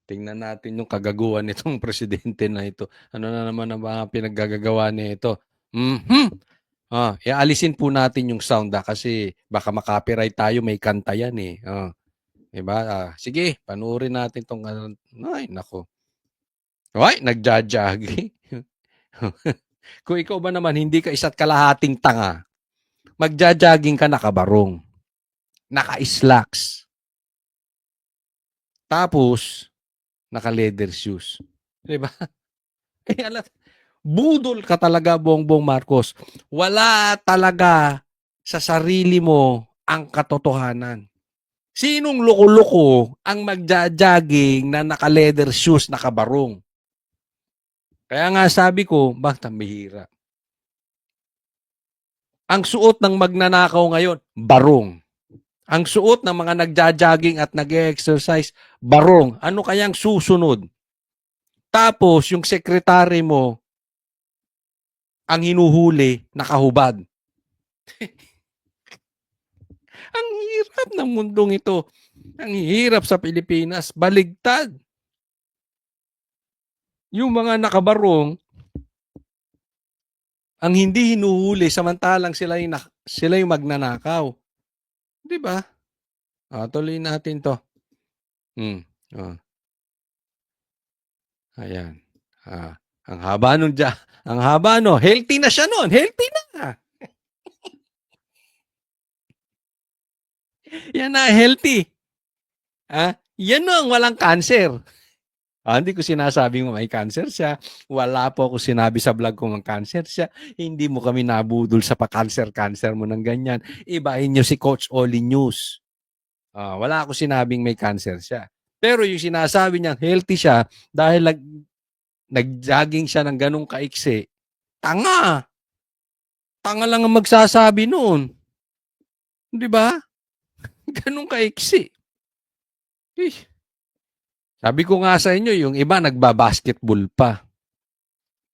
Tingnan natin yung kagaguhan nitong presidente na ito. Ano na naman ang mga pinaggagawa nito? Ialisin po natin yung sound kasi baka makopyright tayo, may kanta yan eh. Diba? Sige, panuorin natin tong ay, nako. Ay, nagja-jogging. Kung ikaw ba naman hindi ka isa't kalahating tanga, magja-jogging ka nakabarong, naka-slacks, tapos naka-leather shoes. Diba? Eh, budol ka talaga, Bongbong Marcos. Wala talaga sa sarili mo ang katotohanan. Sinong loko-loko ang magja-jogging na naka-leather shoes, nakabarong? Kaya nga sabi ko, bakit mahira? Ang suot ng magnanakaw ngayon, barong. Ang suot ng mga nagja-jogging at nag-exercise, barong. Ano kayang susunod? Tapos, yung sekretary mo, ang hinuhuli, nakahubad. Ang hirap ng mundong ito. Ang hirap sa Pilipinas. Baligtad. Yung mga nakabarong, ang hindi hinuhuli, samantalang sila yung magnanakaw. Di ba? Tuloy natin to. Ayan. Ang haba nun dyan. Ang haba no. Healthy na siya nun. Healthy na. Yan na, healthy. Yan no, ang walang cancer. Hindi ko sinasabing may cancer siya. Wala po ako sinabi sa vlog kung may cancer siya. Hindi mo kami nabudol sa pa-cancer mo ng ganyan. Ibahin nyo si Coach Oli News. Wala ako sinabing may cancer siya. Pero yung sinasabi niyang healthy siya dahil nag-jogging siya ng ganong kaiksi, tanga. Tanga lang ang magsasabi noon. Di ba? Ganong kaiksi. Sabi ko nga sa inyo, yung iba nagbabasketball pa.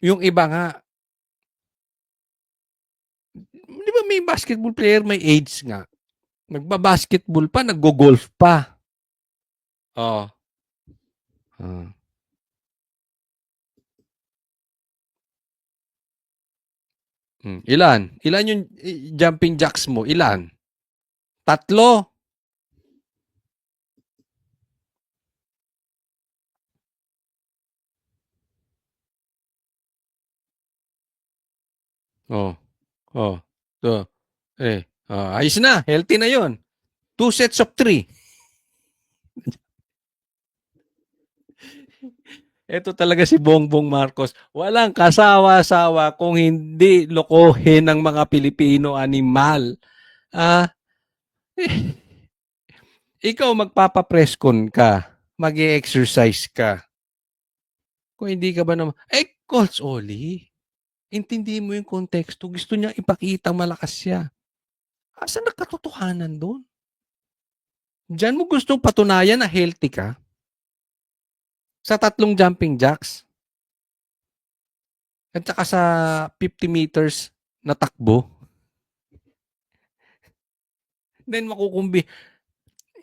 Yung iba nga, di ba may basketball player, may age nga. Nagbabasketball pa, naggo-golf pa. Ilan? Ilan yung jumping jacks mo? Ilan? 3? Ayos na. Healthy na yon. 2 sets of 3. Ito talaga si Bongbong Marcos. Walang kasawa-sawa kung hindi lokohin ng mga Pilipino animal. Ikaw magpapapreskon ka. Mag-exercise ka. Kung hindi ka ba naman, Coach Oli, intindi mo yung konteksto. Gusto niya ipakita malakas siya. Asan nagkatotohanan doon? Diyan mo gustong patunayan na healthy ka? Sa 3 jumping jacks? At saka sa 50 meters na takbo? Then makukumbi.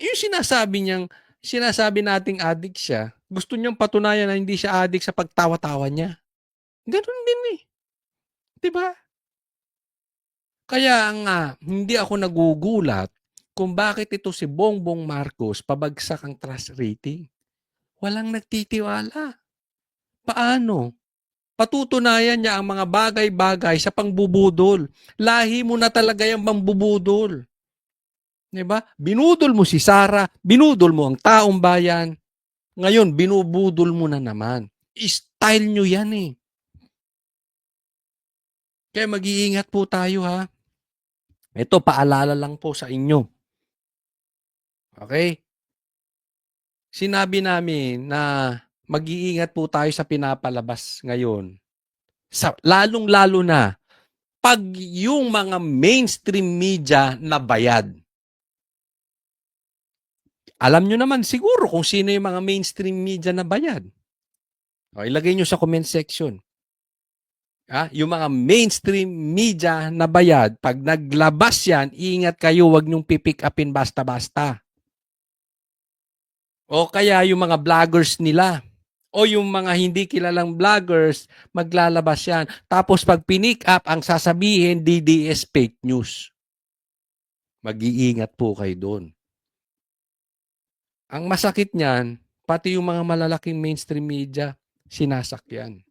Yung sinasabi nating addict siya, gusto niyang patunayan na hindi siya addict sa pagtawa-tawa niya. Ganun din eh. Diba? Kaya nga, hindi ako nagugulat kung bakit ito si Bongbong Marcos pabagsak ang trust rating. Walang nagtitiwala. Paano? Patutunayan niya ang mga bagay-bagay sa pangbubudol. Lahi mo na talaga yung pangbubudol. Diba? Binudol mo si Sara, binudol mo ang taong bayan. Ngayon, binubudol mo na naman. Style nyo yan eh. Kaya mag-iingat po tayo ha. Ito, paalala lang po sa inyo. Okay? Sinabi namin na mag-iingat po tayo sa pinapalabas ngayon. Lalong-lalo na pag yung mga mainstream media na bayad. Alam nyo naman siguro kung sino yung mga mainstream media na bayad. Ilagay nyo sa comment section. Yung mga mainstream media na bayad, pag naglabas yan, ingat kayo, wag nyong pipick upin basta-basta. O kaya yung mga vloggers nila o yung mga hindi kilalang vloggers, maglalabas yan. Tapos pag pinick up, ang sasabihin, DDS fake news. Mag-iingat po kayo doon. Ang masakit niyan, pati yung mga malalaking mainstream media, sinasakyan.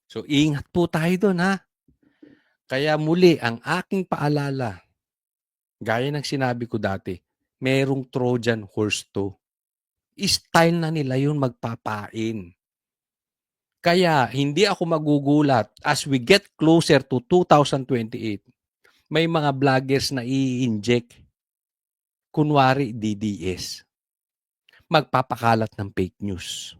So, ingat po tayo doon, ha? Kaya muli, ang aking paalala, gaya ng sinabi ko dati, merong Trojan horse to. Style na nila yun magpapain. Kaya hindi ako magugulat as we get closer to 2028, may mga vloggers na i-inject, kunwari DDS. Magpapakalat ng fake news.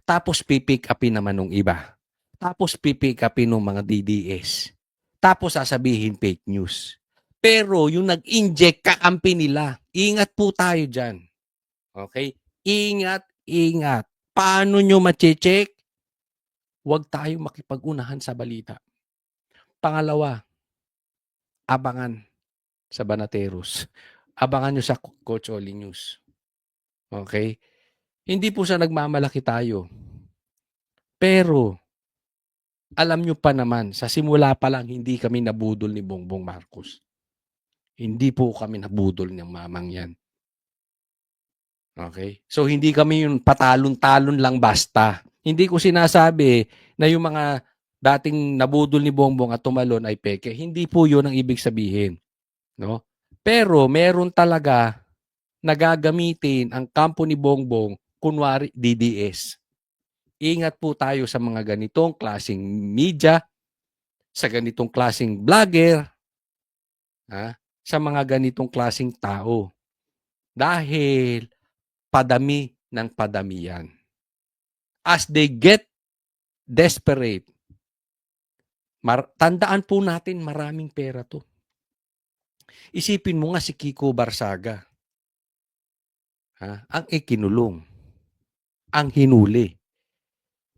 Tapos pipick upin naman ng iba. Tapos pipick upin ng mga DDS. Tapos sasabihin fake news. Pero yung nag-inject, kakampi nila. Ingat po tayo dyan. Okay? Ingat, ingat. Paano nyo mache-check? Huwag tayo makipag-unahan sa balita. Pangalawa, abangan sa Banateros. Abangan nyo sa Coach Oli News. Okay? Hindi po sa nagmamalaki tayo. Pero, alam nyo pa naman, sa simula pa lang, hindi kami nabudol ni Bongbong Marcos. Hindi po kami nabudol ng mamang yan. Okay? So, hindi kami yung patalon-talon lang basta. Hindi ko sinasabi na yung mga dating nabudol ni Bongbong at tumalon ay peke. Hindi po yun ang ibig sabihin. No? Pero, meron talaga nagagamitin ang kampo ni Bongbong, kunwari DDS. Ingat po tayo sa mga ganitong klaseng media, sa ganitong klaseng vlogger, sa mga ganitong klaseng tao. Dahil padami ng padami yan. As they get desperate, tandaan po natin maraming pera to. Isipin mo nga si Kiko Barsaga. Ang ikinulong. Ang hinuli.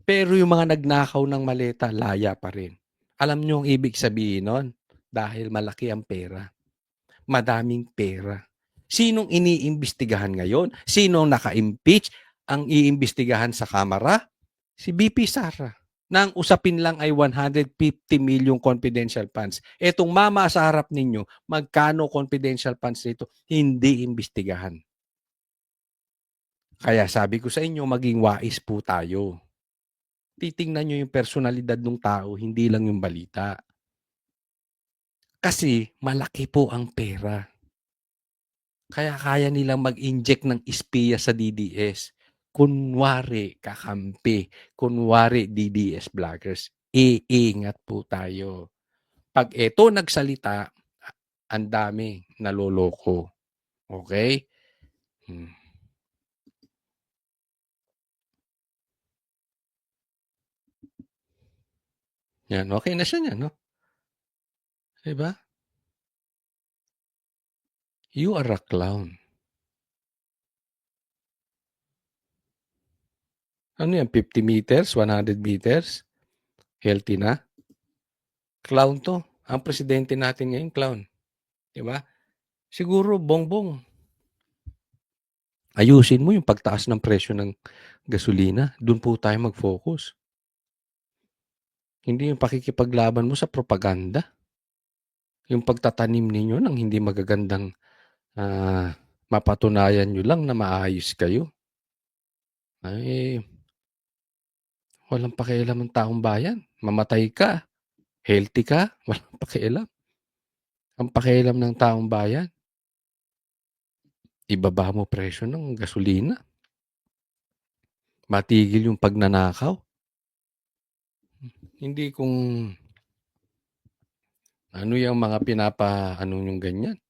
Pero yung mga nagnakaw ng maleta, laya pa rin. Alam nyo ang ibig sabihin nun? Dahil malaki ang pera. Madaming pera. Sinong iniimbestigahan ngayon? Sinong naka-impeach? Ang iimbestigahan sa Kamara? Si BP Sara. Nang usapin lang ay 150 million confidential funds. Etong mama sa harap ninyo, magkano confidential funds nito? Hindi imbestigahan. Kaya sabi ko sa inyo, maging wais po tayo. Titingnan nyo yung personalidad ng tao, hindi lang yung balita. Kasi malaki po ang pera. Kaya kaya nilang mag-inject ng espiya sa DDS. Kunwari kakampi, kunwari DDS vloggers. Iingat po tayo. Pag ito nagsalita, ang dami naloloko. Okay? Yan, okay na siya niyan, no? Diba? You are a clown. Ano yan, 50 meters, 100 meters? Healthy na? Clown to. Ang presidente natin ngayon, clown. Diba? Siguro, Bongbong, ayusin mo yung pagtaas ng presyo ng gasolina. Doon po tayo mag-focus. Hindi yung pakikipaglaban mo sa propaganda. Yung pagtatanim ninyo ng hindi magagandang mapatunayan nyo lang na maayos kayo. Ay, walang pakialam ang taong bayan. Mamatay ka, healthy ka, walang pakialam. Ang pakialam ng taong bayan, ibaba mo presyo ng gasolina. Matigil yung pagnanakaw. Hindi kung ano yung mga ano yung ganyan.